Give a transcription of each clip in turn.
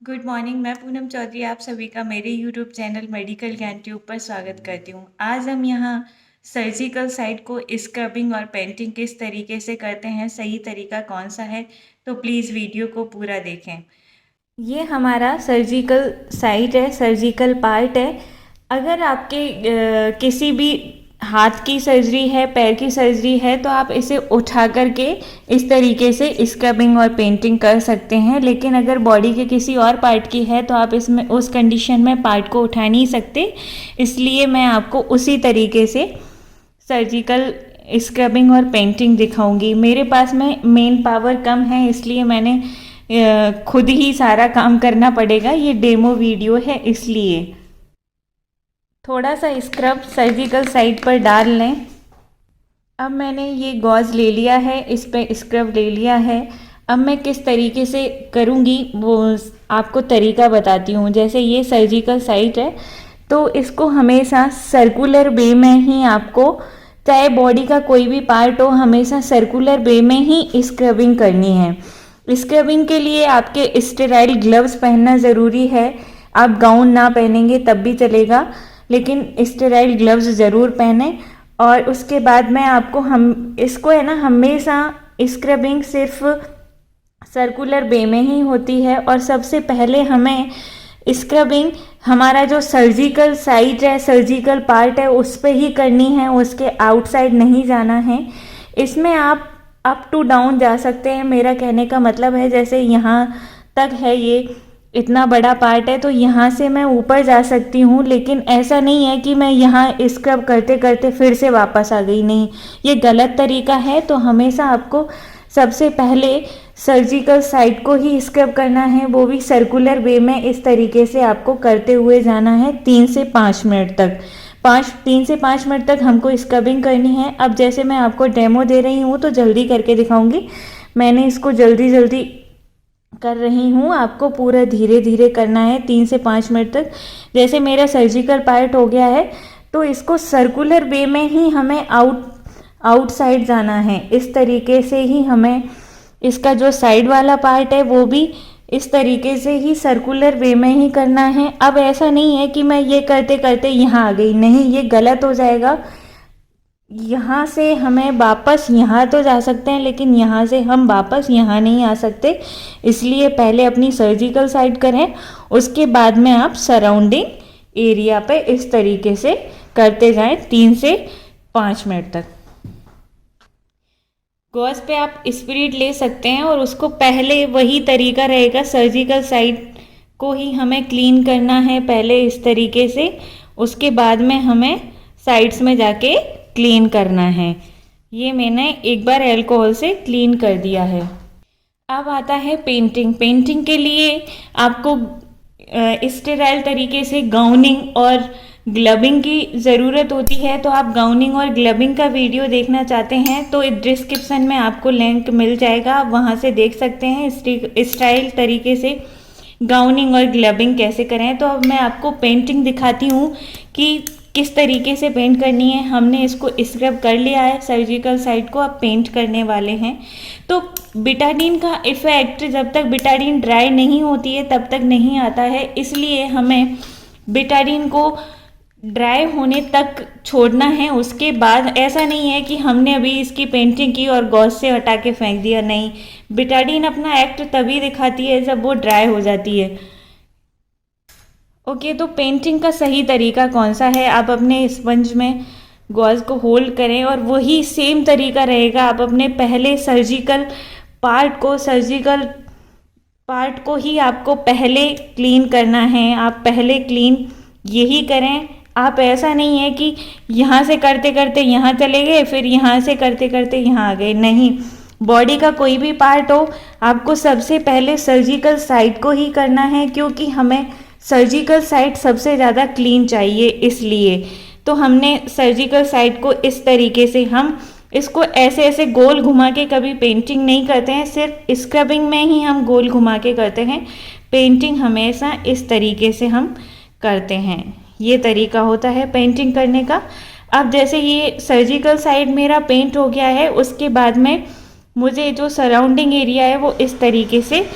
Good morning. मैं पूनम चौधरी आप सभी का मेरे यूट्यूब चैनल मेडिकल ज्ञान ट्यूब पर स्वागत करती हूँ। आज हम यहाँ सर्जिकल साइट को स्क्रबिंग और पेंटिंग किस तरीके से करते हैं, सही तरीका कौन सा है, तो प्लीज़ वीडियो को पूरा देखें। ये हमारा सर्जिकल साइट है, सर्जिकल पार्ट है। अगर आपके किसी भी हाथ की सर्जरी है, पैर की सर्जरी है, तो आप इसे उठा करके इस तरीके से स्क्रबिंग और पेंटिंग कर सकते हैं। लेकिन अगर बॉडी के किसी और पार्ट की है तो आप इसमें उस कंडीशन में पार्ट को उठा नहीं सकते, इसलिए मैं आपको उसी तरीके से सर्जिकल स्क्रबिंग और पेंटिंग दिखाऊंगी। मेरे पास में मेन पावर कम है, इसलिए मैंने खुद ही सारा काम करना पड़ेगा। ये डेमो वीडियो है, इसलिए थोड़ा सा स्क्रब सर्जिकल साइट पर डाल लें। अब मैंने ये गॉज ले लिया है, इस पे स्क्रब ले लिया है। अब मैं किस तरीके से करूँगी वो आपको तरीका बताती हूँ। जैसे ये सर्जिकल साइट है तो इसको हमेशा सर्कुलर वे में ही आपको, चाहे बॉडी का कोई भी पार्ट हो, हमेशा सर्कुलर वे में ही स्क्रबिंग करनी है। स्क्रबिंग के लिए आपके स्टेराइल ग्लव्स पहनना ज़रूरी है। आप गाउन ना पहनेंगे तब भी चलेगा, लेकिन स्टेराइल ग्लव्स ज़रूर पहने। और उसके बाद में आपको हम इसको है ना, हमेशा स्क्रबिंग सिर्फ सर्कुलर वे में ही होती है। और सबसे पहले हमें स्क्रबिंग हमारा जो सर्जिकल साइट है, सर्जिकल पार्ट है, उस पर ही करनी है, उसके आउटसाइड नहीं जाना है। इसमें आप अप टू डाउन जा सकते हैं। मेरा कहने का मतलब है जैसे यहाँ तक है, ये इतना बड़ा पार्ट है तो यहाँ से मैं ऊपर जा सकती हूँ। लेकिन ऐसा नहीं है कि मैं यहाँ स्क्रब करते करते फिर से वापस आ गई, नहीं, ये गलत तरीका है। तो हमेशा आपको सबसे पहले सर्जिकल साइट को ही स्क्रब करना है, वो भी सर्कुलर वे में। इस तरीके से आपको करते हुए जाना है 3 से 5 मिनट तक। 3 से 5 मिनट तक हमको स्क्रबिंग करनी है। अब जैसे मैं आपको डेमो दे रही हूँ तो जल्दी करके दिखाऊंगी। मैंने इसको जल्दी जल्दी कर रही हूँ, आपको पूरा धीरे धीरे करना है 3 से 5 मिनट तक। जैसे मेरा सर्जिकल पार्ट हो गया है तो इसको सर्कुलर वे में ही हमें आउटसाइड जाना है। इस तरीके से ही हमें इसका जो साइड वाला पार्ट है वो भी इस तरीके से ही सर्कुलर वे में ही करना है। अब ऐसा नहीं है कि मैं ये करते करते यहाँ आ गई, नहीं, ये गलत हो जाएगा। यहाँ से हमें वापस यहाँ तो जा सकते हैं, लेकिन यहाँ से हम वापस यहाँ नहीं आ सकते। इसलिए पहले अपनी सर्जिकल साइड करें, उसके बाद में आप सराउंडिंग एरिया पे इस तरीके से करते जाएं 3 से 5 मिनट तक। गॉज पे आप स्पिरिट ले सकते हैं और उसको पहले वही तरीका रहेगा, सर्जिकल साइड को ही हमें क्लीन करना है पहले इस तरीके से। उसके बाद में हमें साइड्स में जाके क्लीन करना है। ये मैंने एक बार अल्कोहल से क्लीन कर दिया है। अब आता है पेंटिंग। पेंटिंग के लिए आपको स्टेराइल तरीके से गाउनिंग और ग्लबिंग की ज़रूरत होती है। तो आप गाउनिंग और ग्लबिंग का वीडियो देखना चाहते हैं तो डिस्क्रिप्शन में आपको लिंक मिल जाएगा, आप वहाँ से देख सकते हैं स्टाइल तरीके से गाउनिंग और ग्लबिंग कैसे करें। तो अब मैं आपको पेंटिंग दिखाती हूँ कि किस तरीके से पेंट करनी है। हमने इसको स्क्रब कर लिया है सर्जिकल साइट को, अब पेंट करने वाले हैं। तो बिटाडीन का इफ़ेक्ट जब तक बिटाडीन ड्राई नहीं होती है तब तक नहीं आता है, इसलिए हमें बिटाडीन को ड्राई होने तक छोड़ना है। उसके बाद ऐसा नहीं है कि हमने अभी इसकी पेंटिंग की और गॉज से हटा के फेंक दिया, नहीं, बिटाडीन अपना एक्ट तभी दिखाती है जब वो ड्राई हो जाती है। ओके, तो पेंटिंग का सही तरीका कौन सा है? आप अपने स्पंज में गॉज को होल्ड करें और वही सेम तरीका रहेगा। आप अपने पहले सर्जिकल पार्ट को ही आपको पहले क्लीन करना है। आप पहले क्लीन यही करें। आप ऐसा नहीं है कि यहाँ से करते करते यहाँ चले गए, फिर यहाँ से करते करते यहाँ आ गए, नहीं। बॉडी का कोई भी पार्ट हो, आपको सबसे पहले सर्जिकल साइट को ही करना है, क्योंकि हमें सर्जिकल साइट सबसे ज़्यादा क्लीन चाहिए। इसलिए तो हमने सर्जिकल साइट को इस तरीके से, हम इसको ऐसे ऐसे गोल घुमा के कभी पेंटिंग नहीं करते हैं, सिर्फ स्क्रबिंग में ही हम गोल घुमा के करते हैं। पेंटिंग हमेशा इस तरीके से हम करते हैं। ये तरीका होता है पेंटिंग करने का। अब जैसे ये सर्जिकल साइड मेरा पेंट हो गया है, उसके बाद में मुझे जो सराउंडिंग एरिया है वो इस तरीके से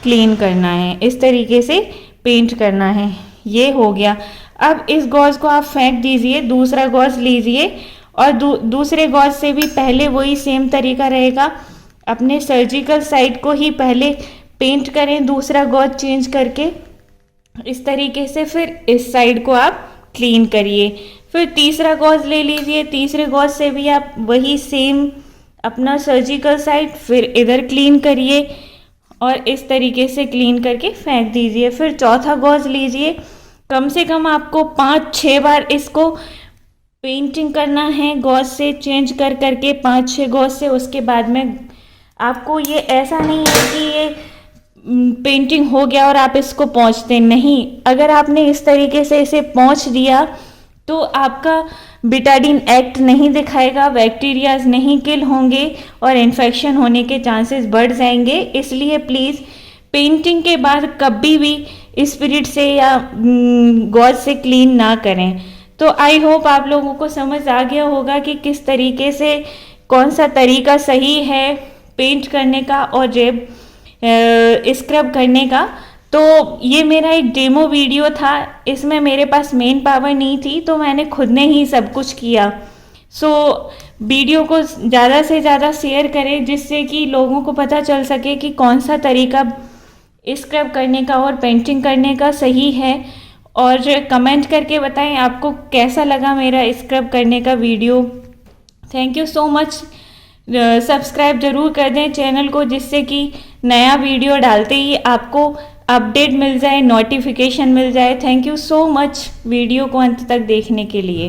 क्लीन करना है, इस तरीके से पेंट करना है। ये हो गया। अब इस गॉज को आप फेंक दीजिए, दूसरा गॉज लीजिए और दूसरे गॉज से भी पहले वही सेम तरीका रहेगा। अपने सर्जिकल साइड को ही पहले पेंट करें दूसरा गॉज चेंज करके, इस तरीके से। फिर इस साइड को आप क्लीन करिए। फिर तीसरा गॉज ले लीजिए, तीसरे गॉज से भी आप वही सेम अपना सर्जिकल साइड फिर इधर क्लीन करिए और इस तरीके से क्लीन करके फेंक दीजिए। फिर चौथा गॉज लीजिए, कम से कम आपको 5-6 बार इसको पेंटिंग करना है, गॉज से चेंज कर करके 5-6 गॉज से। उसके बाद में आपको ये ऐसा नहीं है कि ये पेंटिंग हो गया और आप इसको पोंछते नहीं। अगर आपने इस तरीके से इसे पोंछ दिया तो आपका बिटाडीन एक्ट नहीं दिखाएगा, बैक्टीरियाज नहीं किल होंगे और इन्फेक्शन होने के चांसेस बढ़ जाएंगे। इसलिए प्लीज़ पेंटिंग के बाद कभी भी स्पिरिट से या गॉज से क्लीन ना करें। तो आई होप आप लोगों को समझ आ गया होगा कि किस तरीके से कौन सा तरीका सही है पेंट करने का और जेब स्क्रब करने का। तो ये मेरा एक डेमो वीडियो था, इसमें मेरे पास मेन पावर नहीं थी तो मैंने खुद ने ही सब कुछ किया। सो वीडियो को ज़्यादा से ज़्यादा शेयर करें जिससे कि लोगों को पता चल सके कि कौन सा तरीका स्क्रब करने का और पेंटिंग करने का सही है। और कमेंट करके बताएं आपको कैसा लगा मेरा स्क्रब करने का video. Thank you so much. Subscribe ज़रूर कर दें चैनल को जिससे कि नया वीडियो डालते ही आपको अपडेट मिल जाए, नोटिफिकेशन मिल जाए। Thank you so much video को अंत तक देखने के लिए।